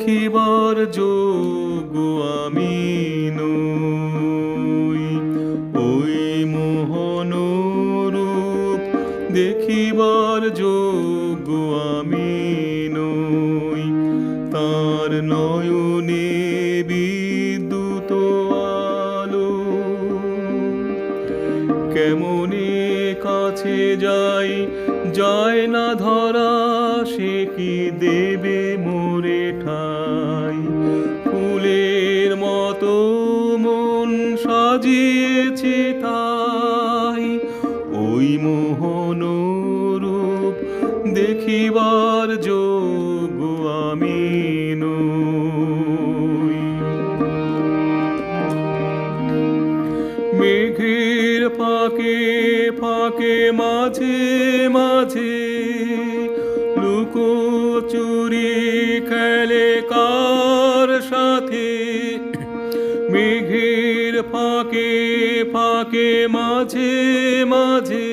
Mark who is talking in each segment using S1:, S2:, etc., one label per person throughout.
S1: দেখিবার যোগ্য আমি নই। ওই মোহন রূপ দেখিবার যোগ্য আমি নই। তার নয়নে বিদ্যুৎ আলো কেমনে কাছে যাই, যায় না ধরা সে কি দেবে মোরে ঠাই। ফুলের মতো মন সাজিয়েছি তাই, ওই মোহন রূপ দেখিবার যোগ্য আমি নই। মেঘের ফাঁকে ফাঁকে মাঝে মাঝে লুকোচুরি খেলে কার সাথে। মেঘের ফাঁকে ফাঁকে মাঝে মাঝে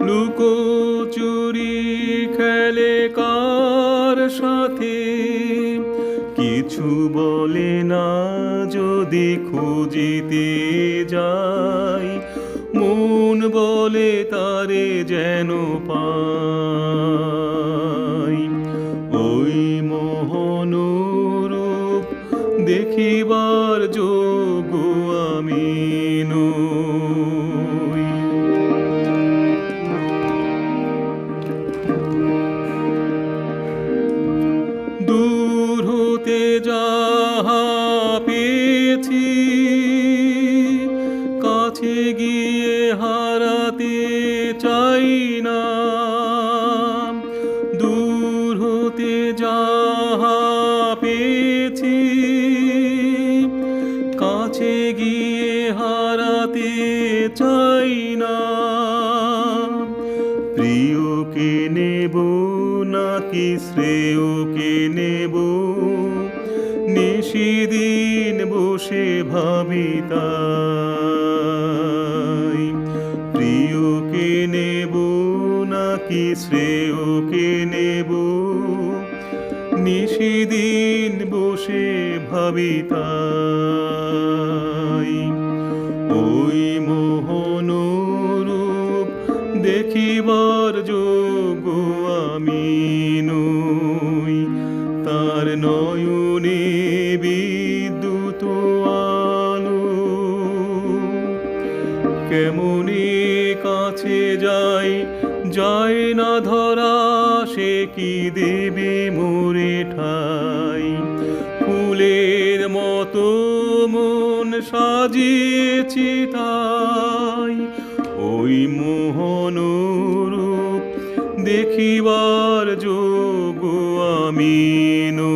S1: লুকোচুরি খেলে কার সাথে। কিছু বলে না যদি খুঁজিতে যাই, মন বলে তারে যেন পাই। ওই মোহন রূপ দেখিবার যোগ্য আমি নই। দূর হতে যাহা পেয়েছি, কাছে গিয়ে হারাতে চাই না। দূর হতে যাহা পেয়েছি, কাছে গিয়ে হারাতে চাই না। প্রিয়কে নেব নাকি শ্রেয়কে নেব, নিশিদিন বসে ভাবি তাই। প্রিয়কে নেব নাকি শ্রেয়কে নেব, নিশিদিন বসে ভাবি তাই। ওই মোহন রূপ দেখিবার যোগ্য আমি নই। তার নয়নে বিদ্যুৎ আলো কেমনে কাছে যাই, যায় না ধরা সে কি দেবে মোরে ঠাই। ফুলের মতো মন সাজিয়েছি তাই, ওই মোহন রূপ দেখিবার যোগ্য আমি নই।